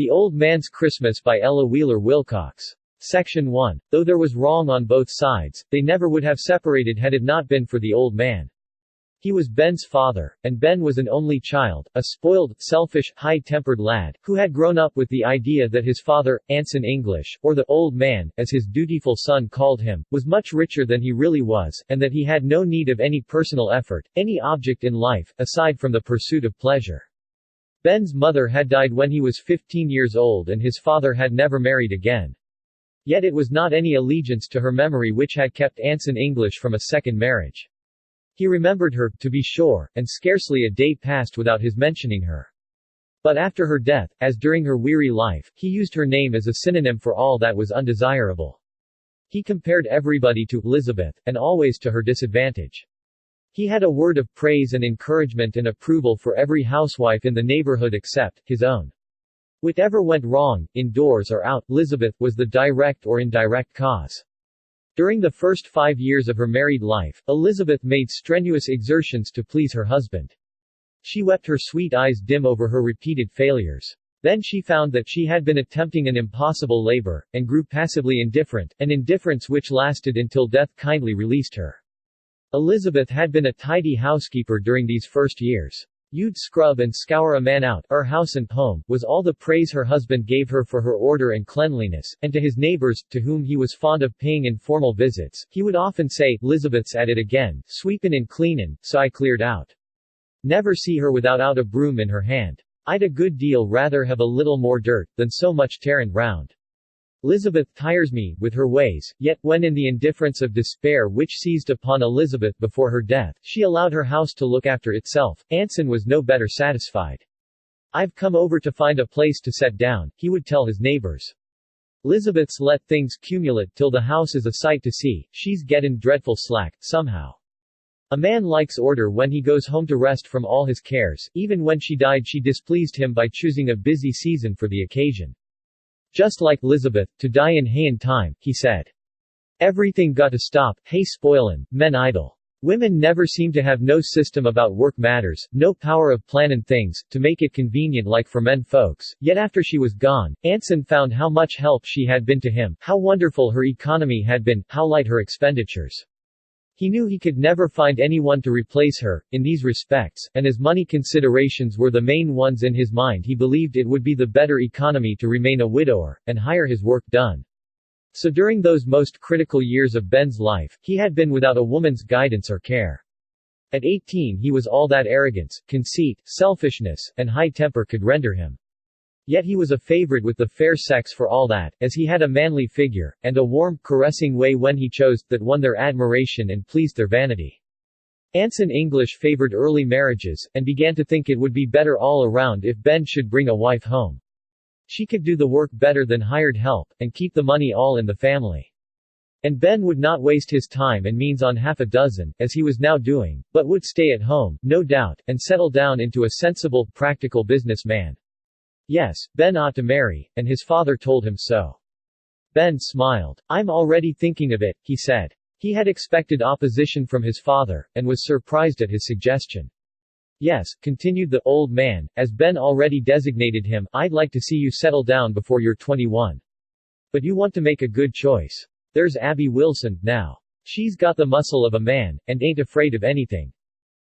The Old Man's Christmas by Ella Wheeler Wilcox. Section 1. Though there was wrong on both sides, they never would have separated had it not been for the old man. He was Ben's father, and Ben was an only child, a spoiled, selfish, high-tempered lad, who had grown up with the idea that his father, Anson English, or the old man, as his dutiful son called him, was much richer than he really was, and that he had no need of any personal effort, any object in life, aside from the pursuit of pleasure. Ben's mother had died when he was 15 years old and his father had never married again. Yet it was not any allegiance to her memory which had kept Anson English from a second marriage. He remembered her, to be sure, and scarcely a day passed without his mentioning her. But after her death, as during her weary life, he used her name as a synonym for all that was undesirable. He compared everybody to Elizabeth, and always to her disadvantage. He had a word of praise and encouragement and approval for every housewife in the neighborhood except his own. Whatever went wrong, indoors or out, Elizabeth was the direct or indirect cause. During the first 5 years of her married life, Elizabeth made strenuous exertions to please her husband. She wept her sweet eyes dim over her repeated failures. Then she found that she had been attempting an impossible labor, and grew passively indifferent, an indifference which lasted until death kindly released her. Elizabeth had been a tidy housekeeper during these first years. "You'd scrub and scour a man out, her house and home," was all the praise her husband gave her for her order and cleanliness, and to his neighbors, to whom he was fond of paying informal visits, he would often say, "Elizabeth's at it again, sweepin' and cleanin', so I cleared out. Never see her without a broom in her hand. I'd a good deal rather have a little more dirt, than so much tearin' round. Elizabeth tires me, with her ways," yet, when in the indifference of despair which seized upon Elizabeth before her death, she allowed her house to look after itself, Anson was no better satisfied. "I've come over to find a place to set down," he would tell his neighbors. "Elizabeth's let things cumulate till the house is a sight to see, she's gettin' dreadful slack, somehow. A man likes order when he goes home to rest from all his cares." Even when she died she displeased him by choosing a busy season for the occasion. "Just like Elizabeth, to die in hayin' time," he said. "Everything got to stop, hay spoilin', men idle. Women never seem to have no system about work matters, no power of plannin' things, to make it convenient like for men folks." Yet after she was gone, Anson found how much help she had been to him, how wonderful her economy had been, how light her expenditures. He knew he could never find anyone to replace her, in these respects, and as money considerations were the main ones in his mind he believed it would be the better economy to remain a widower, and hire his work done. So during those most critical years of Ben's life, he had been without a woman's guidance or care. At 18 he was all that arrogance, conceit, selfishness, and high temper could render him. Yet he was a favorite with the fair sex for all that, as he had a manly figure, and a warm, caressing way when he chose, that won their admiration and pleased their vanity. Anson English favored early marriages, and began to think it would be better all around if Ben should bring a wife home. She could do the work better than hired help, and keep the money all in the family. And Ben would not waste his time and means on half a dozen, as he was now doing, but would stay at home, no doubt, and settle down into a sensible, practical businessman. Yes, Ben ought to marry, and his father told him so. Ben smiled. "I'm already thinking of it," he said. He had expected opposition from his father, and was surprised at his suggestion. "Yes," continued the old man, as Ben already designated him, "I'd like to see you settle down before you're 21. But you want to make a good choice. There's Abby Wilson, now. She's got the muscle of a man, and ain't afraid of anything.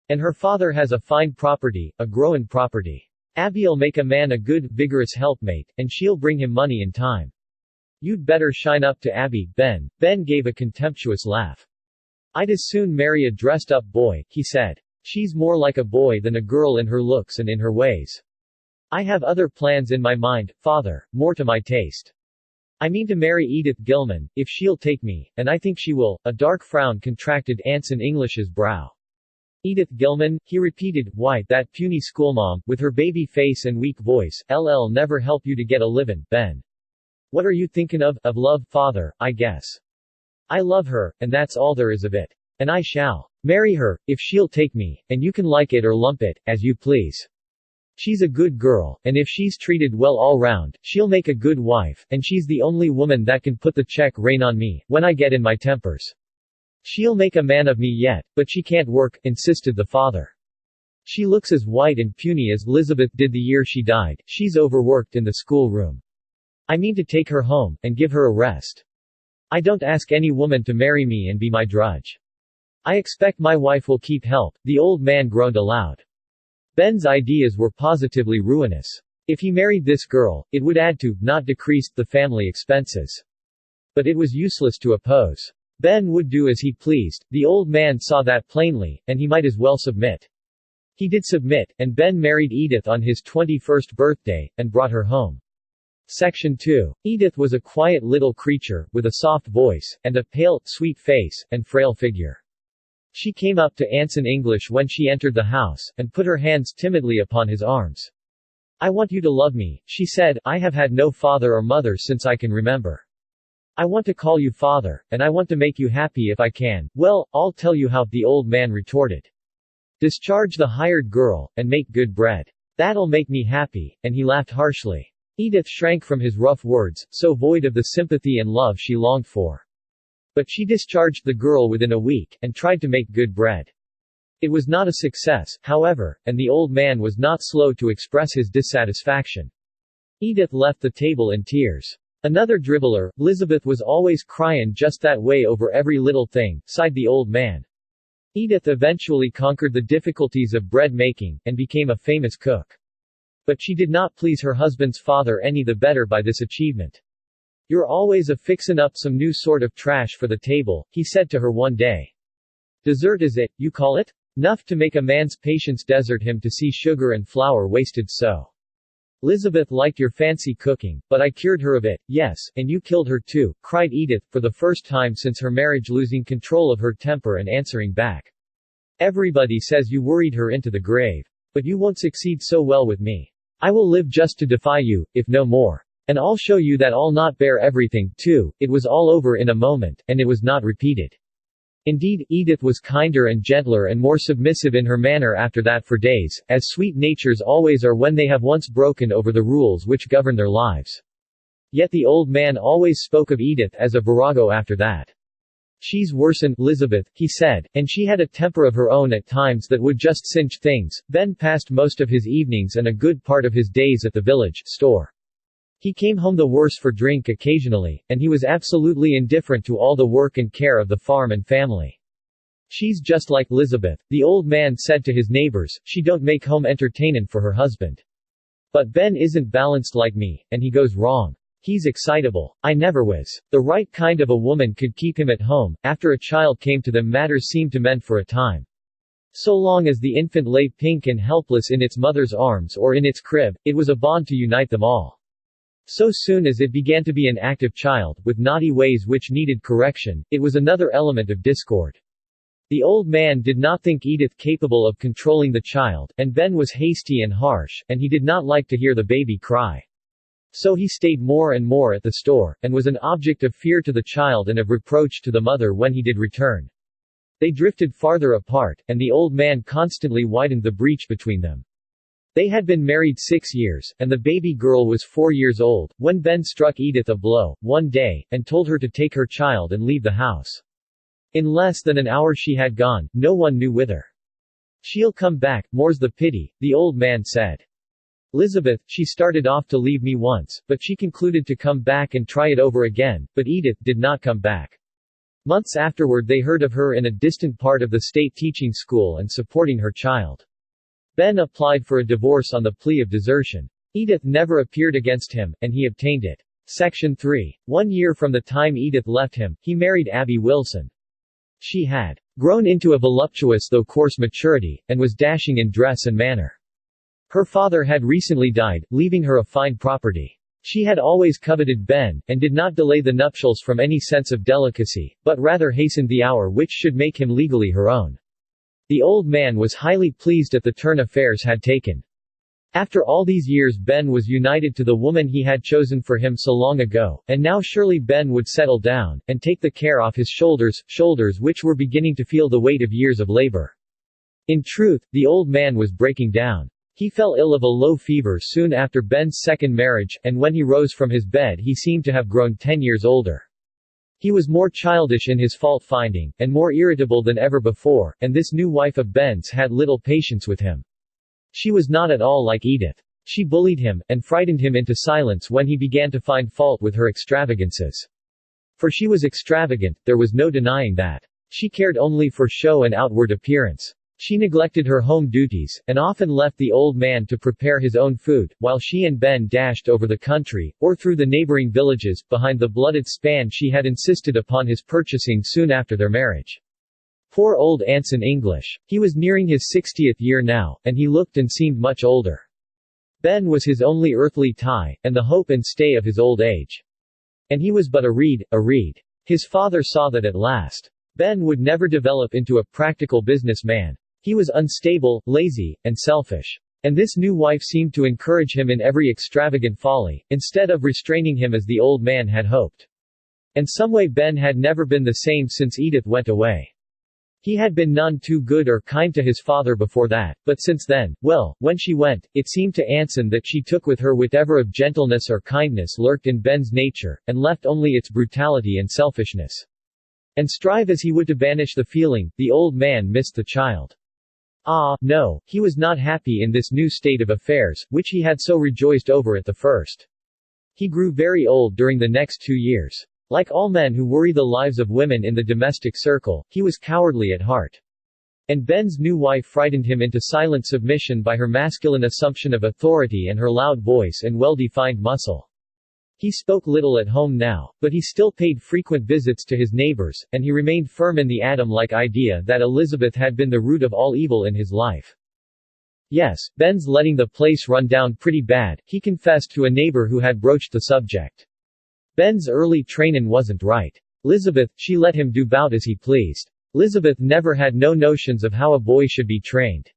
And her father has a fine property, a growin' property. Abby'll make a man a good, vigorous helpmate, and she'll bring him money in time. You'd better shine up to Abby, Ben." Ben gave a contemptuous laugh. "I'd as soon marry a dressed-up boy," he said. "She's more like a boy than a girl in her looks and in her ways. I have other plans in my mind, father, more to my taste. I mean to marry Edith Gilman, if she'll take me, and I think she will." A dark frown contracted Anson English's brow. "Edith Gilman," he repeated, "why, that puny schoolma'am, with her baby face and weak voice, LL never help you to get a livin', Ben. What are you thinkin' of love, father, I guess. I love her, and that's all there is of it. And I shall marry her, if she'll take me, and you can like it or lump it, as you please. She's a good girl, and if she's treated well all round, she'll make a good wife, and she's the only woman that can put the check rein on me, when I get in my tempers. She'll make a man of me yet, but she can't work," insisted the father. She looks as white and puny as Elizabeth did the year she died. She's overworked in the schoolroom. I mean to take her home, and give her a rest. I don't ask any woman to marry me and be my drudge. I expect my wife will keep help." The old man groaned aloud. Ben's ideas were positively ruinous. If he married this girl, it would add to, not decrease, the family expenses. But it was useless to oppose. Ben would do as he pleased. The old man saw that plainly, and he might as well submit. He did submit, and Ben married Edith on his 21st birthday, and brought her home. Section 2. Edith was a quiet little creature, with a soft voice, and a pale, sweet face, and frail figure. She came up to Anson English when she entered the house, and put her hands timidly upon his arms. "I want you to love me," she said. "I have had no father or mother since I can remember. I want to call you father, and I want to make you happy if I can." "Well, I'll tell you how," the old man retorted. "Discharge the hired girl, and make good bread. That'll make me happy," and he laughed harshly. Edith shrank from his rough words, so void of the sympathy and love she longed for. But she discharged the girl within a week, and tried to make good bread. It was not a success, however, and the old man was not slow to express his dissatisfaction. Edith left the table in tears. "Another dribbler, Elizabeth was always cryin' just that way over every little thing," sighed the old man. Edith eventually conquered the difficulties of bread making, and became a famous cook. But she did not please her husband's father any the better by this achievement. "You're always a fixin' up some new sort of trash for the table," he said to her one day. "Dessert is it, you call it? 'Nough to make a man's patience desert him to see sugar and flour wasted so. Elizabeth liked your fancy cooking, but I cured her of it." "Yes, and you killed her too," cried Edith, for the first time since her marriage losing control of her temper and answering back. "Everybody says you worried her into the grave. But you won't succeed so well with me. I will live just to defy you, if no more. And I'll show you that I'll not bear everything, too." It was all over in a moment, and it was not repeated. Indeed, Edith was kinder and gentler and more submissive in her manner after that for days, as sweet natures always are when they have once broken over the rules which govern their lives. Yet the old man always spoke of Edith as a virago after that. "She's worse'n Elizabeth," he said, "and she had a temper of her own at times that would just cinch things." Ben passed most of his evenings and a good part of his days at the village store. He came home the worse for drink occasionally, and he was absolutely indifferent to all the work and care of the farm and family. "She's just like Elizabeth," the old man said to his neighbors. "She don't make home entertainin' for her husband. But Ben isn't balanced like me, and he goes wrong. He's excitable. I never was. The right kind of a woman could keep him at home. After a child came to them, matters seemed to mend for a time. So long as the infant lay pink and helpless in its mother's arms or in its crib, it was a bond to unite them all. So soon as it began to be an active child, with naughty ways which needed correction, it was another element of discord. The old man did not think Edith capable of controlling the child, and Ben was hasty and harsh, and he did not like to hear the baby cry. So he stayed more and more at the store, and was an object of fear to the child and of reproach to the mother when he did return. They drifted farther apart, and the old man constantly widened the breach between them. They had been married 6 years, and the baby girl was 4 years old, when Ben struck Edith a blow, one day, and told her to take her child and leave the house. In less than an hour she had gone, no one knew whither. "She'll come back, more's the pity," the old man said. "Elizabeth, she started off to leave me once, but she concluded to come back and try it over again, but Edith did not come back." Months afterward they heard of her in a distant part of the state teaching school and supporting her child. Ben applied for a divorce on the plea of desertion. Edith never appeared against him, and he obtained it. Section 3. 1 year from the time Edith left him, he married Abby Wilson. She had grown into a voluptuous though coarse maturity, and was dashing in dress and manner. Her father had recently died, leaving her a fine property. She had always coveted Ben, and did not delay the nuptials from any sense of delicacy, but rather hastened the hour which should make him legally her own. The old man was highly pleased at the turn affairs had taken. After all these years Ben was united to the woman he had chosen for him so long ago, and now surely Ben would settle down, and take the care off his shoulders which were beginning to feel the weight of years of labor. In truth, the old man was breaking down. He fell ill of a low fever soon after Ben's second marriage, and when he rose from his bed he seemed to have grown 10 years older. He was more childish in his fault-finding, and more irritable than ever before, and this new wife of Ben's had little patience with him. She was not at all like Edith. She bullied him, and frightened him into silence when he began to find fault with her extravagances. For she was extravagant, there was no denying that. She cared only for show and outward appearance. She neglected her home duties, and often left the old man to prepare his own food, while she and Ben dashed over the country, or through the neighboring villages, behind the blooded span she had insisted upon his purchasing soon after their marriage. Poor old Anson English. He was nearing his 60th year now, and he looked and seemed much older. Ben was his only earthly tie, and the hope and stay of his old age. And he was but a reed. His father saw that at last. Ben would never develop into a practical businessman. He was unstable, lazy, and selfish. And this new wife seemed to encourage him in every extravagant folly, instead of restraining him as the old man had hoped. And someway Ben had never been the same since Edith went away. He had been none too good or kind to his father before that, but since then, well, when she went, it seemed to Anson that she took with her whatever of gentleness or kindness lurked in Ben's nature, and left only its brutality and selfishness. And strive as he would to banish the feeling, the old man missed the child. Ah, no, he was not happy in this new state of affairs, which he had so rejoiced over at the first. He grew very old during the next 2 years. Like all men who worry the lives of women in the domestic circle, he was cowardly at heart. And Ben's new wife frightened him into silent submission by her masculine assumption of authority and her loud voice and well-defined muscle. He spoke little at home now, but he still paid frequent visits to his neighbors, and he remained firm in the Adam-like idea that Elizabeth had been the root of all evil in his life. Yes, Ben's letting the place run down pretty bad, he confessed to a neighbor who had broached the subject. Ben's early trainin' wasn't right. Elizabeth, she let him do 'bout as he pleased. Elizabeth never had no notions of how a boy should be trained.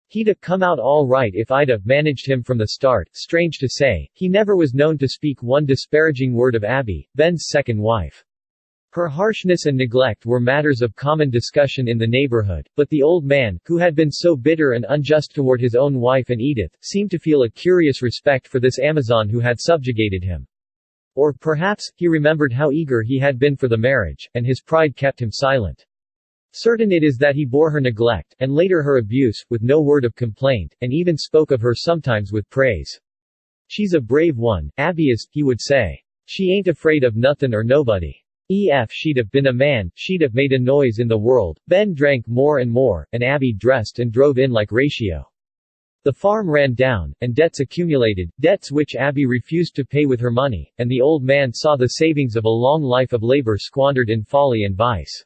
He'd 'a' come out all right if I'd 'a' managed him from the start. Strange to say, he never was known to speak one disparaging word of Abby, Ben's second wife. Her harshness and neglect were matters of common discussion in the neighborhood, but the old man, who had been so bitter and unjust toward his own wife and Edith, seemed to feel a curious respect for this Amazon who had subjugated him. Or, perhaps, he remembered how eager he had been for the marriage, and his pride kept him silent. Certain it is that he bore her neglect, and later her abuse, with no word of complaint, and even spoke of her sometimes with praise. She's a brave one, Abby is, he would say. She ain't afraid of nothin' or nobody. If she'd have been a man, she'd have made a noise in the world. Ben drank more and more, and Abby dressed and drove in like ratio. The farm ran down, and debts accumulated, debts which Abby refused to pay with her money, and the old man saw the savings of a long life of labor squandered in folly and vice.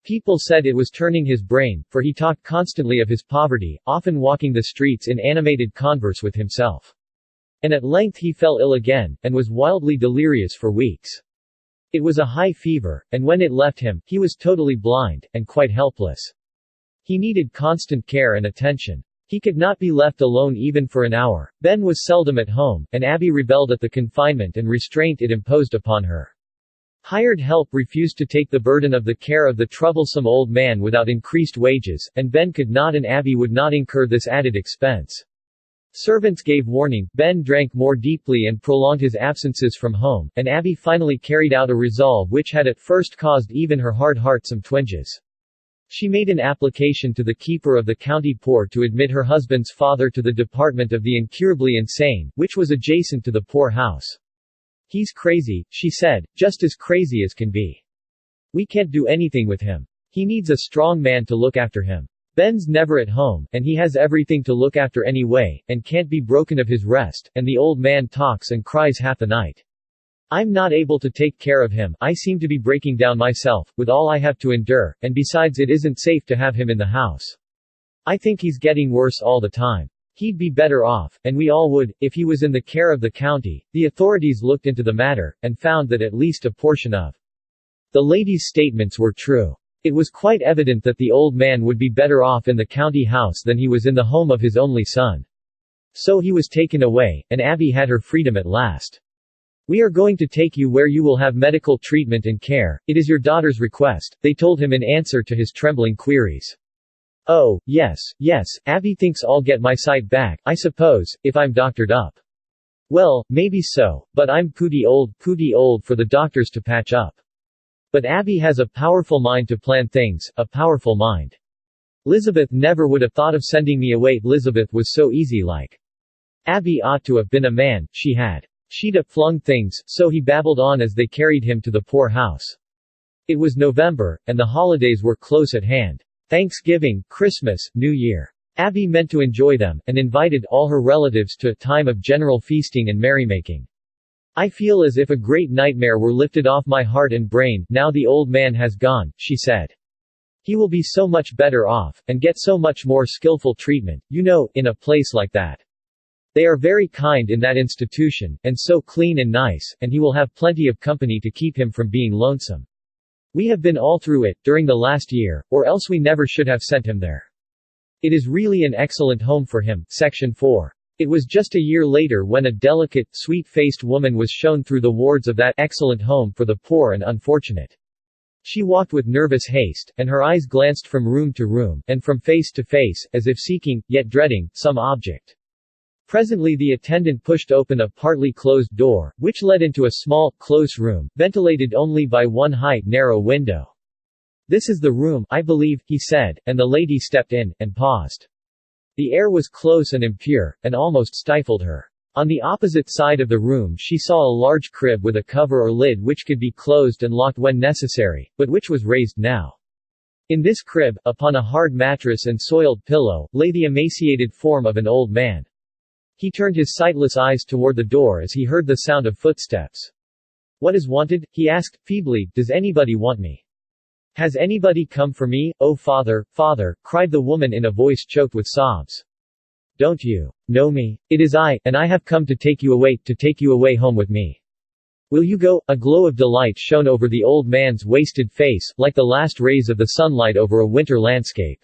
People said it was turning his brain, for he talked constantly of his poverty, often walking the streets in animated converse with himself. And at length he fell ill again, and was wildly delirious for weeks. It was a high fever, and when it left him, he was totally blind, and quite helpless. He needed constant care and attention. He could not be left alone even for an hour. Ben was seldom at home, and Abby rebelled at the confinement and restraint it imposed upon her. Hired help refused to take the burden of the care of the troublesome old man without increased wages, and Ben could not and Abby would not incur this added expense. Servants gave warning, Ben drank more deeply and prolonged his absences from home, and Abby finally carried out a resolve which had at first caused even her hard heart some twinges. She made an application to the keeper of the county poor to admit her husband's father to the department of the incurably insane, which was adjacent to the poor house. He's crazy, she said, just as crazy as can be. We can't do anything with him. He needs a strong man to look after him. Ben's never at home, and he has everything to look after anyway, and can't be broken of his rest, and the old man talks and cries half the night. I'm not able to take care of him, I seem to be breaking down myself, with all I have to endure, and besides it isn't safe to have him in the house. I think he's getting worse all the time. He'd be better off, and we all would, if he was in the care of the county. The authorities looked into the matter, and found that at least a portion of the lady's statements were true. It was quite evident that the old man would be better off in the county house than he was in the home of his only son. So he was taken away, and Abby had her freedom at last. We are going to take you where you will have medical treatment and care. It is your daughter's request, they told him in answer to his trembling queries. Oh, yes, Abby thinks I'll get my sight back, I suppose, if I'm doctored up. Well, maybe so, but I'm pooty old for the doctors to patch up. But Abby has a powerful mind to plan things, a powerful mind. Elizabeth never would have thought of sending me away. Elizabeth was so easy like. Abby ought to have been a man, she had. She'd have flung things, so he babbled on as they carried him to the poor house. It was November, and the holidays were close at hand. Thanksgiving, Christmas, New Year. Abby meant to enjoy them, and invited all her relatives to a time of general feasting and merrymaking. I feel as if a great nightmare were lifted off my heart and brain, now the old man has gone, she said. He will be so much better off, and get so much more skillful treatment, in a place like that. They are very kind in that institution, and so clean and nice, and he will have plenty of company to keep him from being lonesome. We have been all through it, during the last year, or else we never should have sent him there. It is really an excellent home for him. Section 4. It was just a year later when a delicate, sweet-faced woman was shown through the wards of that excellent home for the poor and unfortunate. She walked with nervous haste, and her eyes glanced from room to room, and from face to face, as if seeking, yet dreading, some object. Presently the attendant pushed open a partly closed door, which led into a small, close room, ventilated only by one high, narrow window. "This is the room, I believe," he said, and the lady stepped in, and paused. The air was close and impure, and almost stifled her. On the opposite side of the room she saw a large crib with a cover or lid which could be closed and locked when necessary, but which was raised now. In this crib, upon a hard mattress and soiled pillow, lay the emaciated form of an old man. He turned his sightless eyes toward the door as he heard the sound of footsteps. "What is wanted?" he asked, feebly. "Does anybody want me? Has anybody come for me? Oh, father, father," cried the woman in a voice choked with sobs. "Don't you know me? It is I, and I have come to take you away home with me. Will you go?" A glow of delight shone over the old man's wasted face, like the last rays of the sunlight over a winter landscape.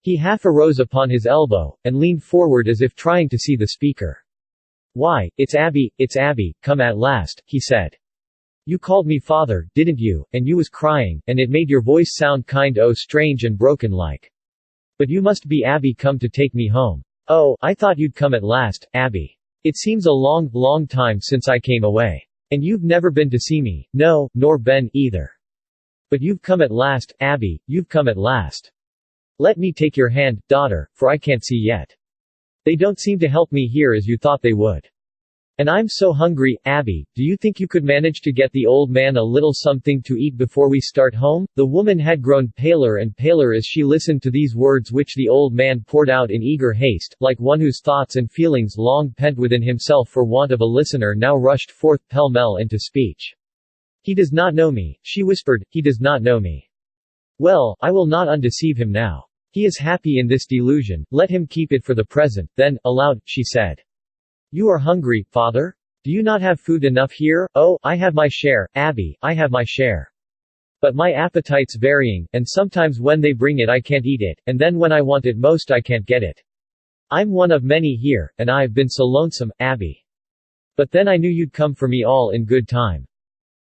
He half arose upon his elbow, and leaned forward as if trying to see the speaker. "Why, it's Abby, come at last," he said. "You called me father, didn't you, and you was crying, and it made your voice sound kind o' strange and broken like. But you must be Abby come to take me home. Oh, I thought you'd come at last, Abby. It seems a long, long time since I came away. And you've never been to see me, no, nor Ben either. But you've come at last, Abby, you've come at last. Let me take your hand, daughter, for I can't see yet. They don't seem to help me here as you thought they would. And I'm so hungry, Abby, do you think you could manage to get the old man a little something to eat before we start home?" The woman had grown paler and paler as she listened to these words which the old man poured out in eager haste, like one whose thoughts and feelings long pent within himself for want of a listener now rushed forth pell-mell into speech. "He does not know me," she whispered, "he does not know me. Well, I will not undeceive him now. He is happy in this delusion, let him keep it for the present." Then, aloud, she said, "You are hungry, father? Do you not have food enough here?" "Oh, I have my share, Abby, I have my share. But my appetite's varying, and sometimes when they bring it I can't eat it, and then when I want it most I can't get it. I'm one of many here, and I've been so lonesome, Abby. But then I knew you'd come for me all in good time.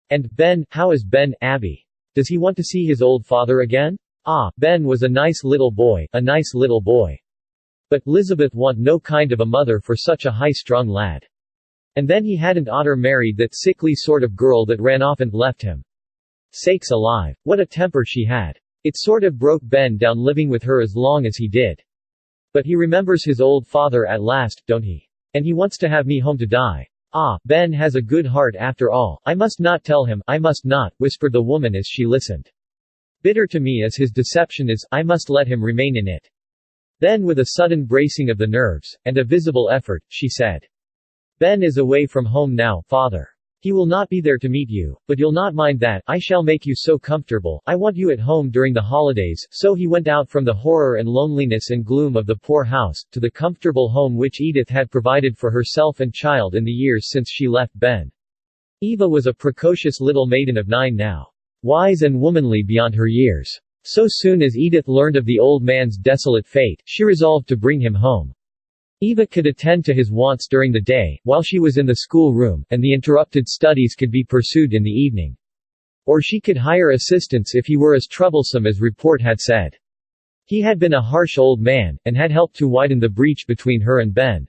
And, Ben, how is Ben, Abby? Does he want to see his old father again?" Ah, Ben was a nice little boy, a nice little boy. But Elizabeth want no kind of a mother for such a high-strung lad. And then he hadn't oughter married that sickly sort of girl that ran off and left him. Sakes alive, what a temper she had. It sort of broke Ben down living with her as long as he did. But he remembers his old father at last, don't he? And he wants to have me home to die. Ah, Ben has a good heart after all. I must not tell him, I must not, whispered the woman as she listened. Bitter to me as his deception is, I must let him remain in it. Then with a sudden bracing of the nerves, and a visible effort, she said. Ben is away from home now, father. He will not be there to meet you, but you'll not mind that. I shall make you so comfortable. I want you at home during the holidays. So he went out from the horror and loneliness and gloom of the poor house, to the comfortable home which Edith had provided for herself and child in the years since she left Ben. Eva was a precocious little maiden of 9 now. Wise and womanly beyond her years. So soon as Edith learned of the old man's desolate fate, she resolved to bring him home. Eva could attend to his wants during the day, while she was in the school room, and the interrupted studies could be pursued in the evening. Or she could hire assistance if he were as troublesome as report had said. He had been a harsh old man, and had helped to widen the breach between her and Ben.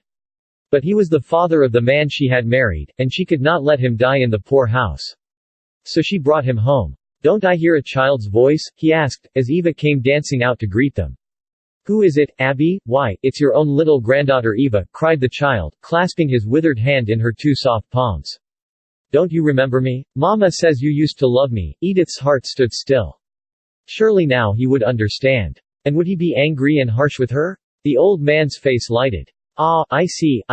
But he was the father of the man she had married, and she could not let him die in the poor house. So she brought him home. "Don't I hear a child's voice?" he asked, as Eva came dancing out to greet them. Who is it, Abby? Why, it's your own little granddaughter Eva, cried the child, clasping his withered hand in her two soft palms. Don't you remember me? Mama says you used to love me. Edith's heart stood still. Surely now he would understand. And would he be angry and harsh with her? The old man's face lighted. Ah, I see,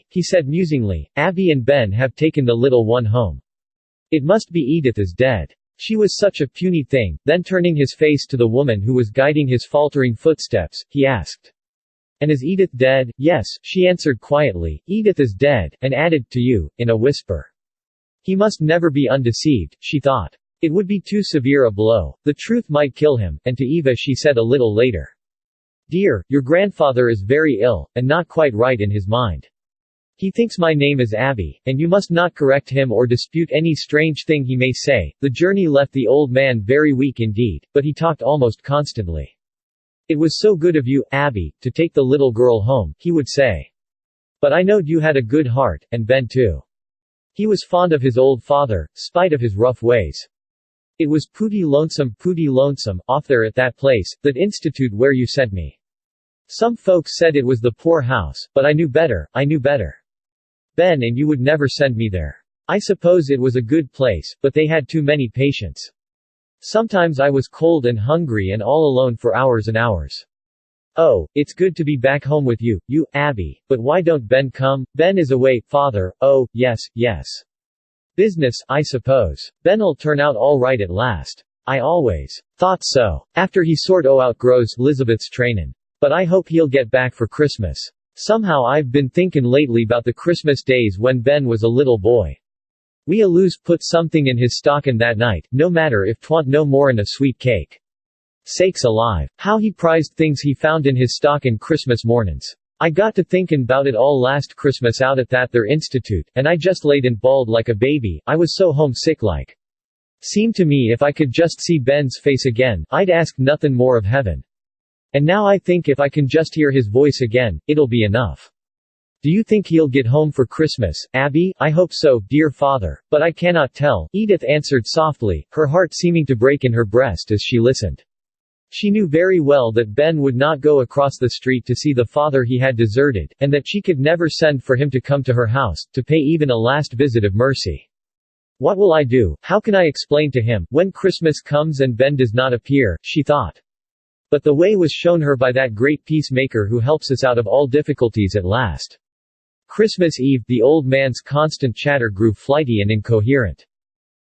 he said musingly. Abby and Ben have taken the little one home. It must be Edith is dead. She was such a puny thing. Then turning his face to the woman who was guiding his faltering footsteps, he asked. And is Edith dead? Yes, she answered quietly. Edith is dead, and added, to you, in a whisper. He must never be undeceived, she thought. It would be too severe a blow. The truth might kill him, and to Eva she said a little later. Dear, your grandfather is very ill, and not quite right in his mind. He thinks my name is Abby, and you must not correct him or dispute any strange thing he may say. The journey left the old man very weak indeed, but he talked almost constantly. It was so good of you, Abby, to take the little girl home, he would say. But I knowed you had a good heart, and Ben too. He was fond of his old father, spite of his rough ways. It was pooty lonesome, off there at that place, that institute where you sent me. Some folks said it was the poor house, but I knew better. Ben and you would never send me there. I suppose it was a good place, but they had too many patients. Sometimes I was cold and hungry and all alone for hours and hours. Oh, it's good to be back home with you, Abby, but why don't Ben come? Ben is away, father. Oh, yes. Business, I suppose. Ben'll turn out all right at last. I always thought so. After he sort o' outgrows Lizabeth's trainin'. But I hope he'll get back for Christmas. Somehow I've been thinkin' lately about the Christmas days when Ben was a little boy. We always put something in his stockin' that night, no matter if 'twant no more'n a sweet cake. Sakes alive, how he prized things he found in his stockin' Christmas mornin's. I got to thinkin' 'bout it all last Christmas out at that there institute, and I just laid and bawled like a baby, I was so homesick like. Seemed to me if I could just see Ben's face again, I'd ask nothin' more of heaven. And now I think if I can just hear his voice again, it'll be enough. Do you think he'll get home for Christmas, Abby? I hope so, dear father, but I cannot tell, Edith answered softly, her heart seeming to break in her breast as she listened. She knew very well that Ben would not go across the street to see the father he had deserted, and that she could never send for him to come to her house, to pay even a last visit of mercy. What will I do? How can I explain to him, when Christmas comes and Ben does not appear, she thought. But the way was shown her by that great peacemaker who helps us out of all difficulties at last. Christmas Eve, the old man's constant chatter grew flighty and incoherent.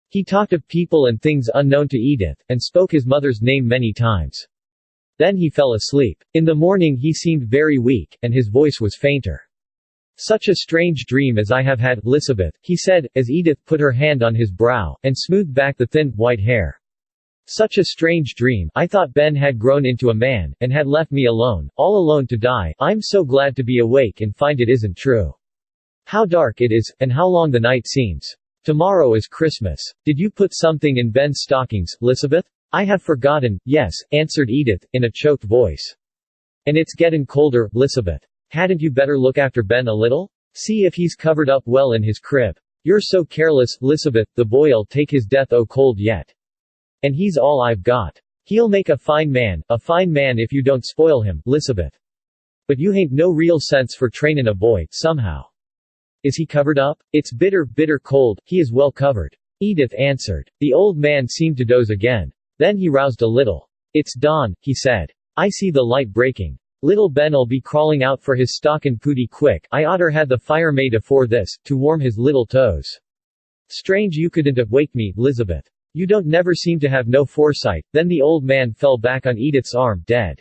He talked of people and things unknown to Edith, and spoke his mother's name many times. Then he fell asleep. In the morning he seemed very weak, and his voice was fainter. Such a strange dream as I have had, Lizabeth, he said, as Edith put her hand on his brow, and smoothed back the thin, white hair. Such a strange dream. I thought Ben had grown into a man, and had left me alone, all alone to die. I'm so glad to be awake and find it isn't true. How dark it is, and how long the night seems. Tomorrow is Christmas. Did you put something in Ben's stockings, Lizabeth? I have forgotten, yes, answered Edith, in a choked voice. And it's gettin' colder, Lizabeth. Hadn't you better look after Ben a little? See if he's covered up well in his crib. You're so careless, Lizabeth, the boy'll take his death o' cold yet. And he's all I've got. He'll make a fine man if you don't spoil him, Lizabeth. But you hain't no real sense for trainin' a boy, somehow. Is he covered up? It's bitter cold, he is well covered. Edith answered. The old man seemed to doze again. Then he roused a little. It's dawn, he said. I see the light breaking. Little Ben'll be crawling out for his stockin' pooty quick. I oughter had the fire made afore this, to warm his little toes. Strange you couldn't have wake me, Lizabeth. You don't never seem to have no foresight. Then the old man fell back on Edith's arm, dead.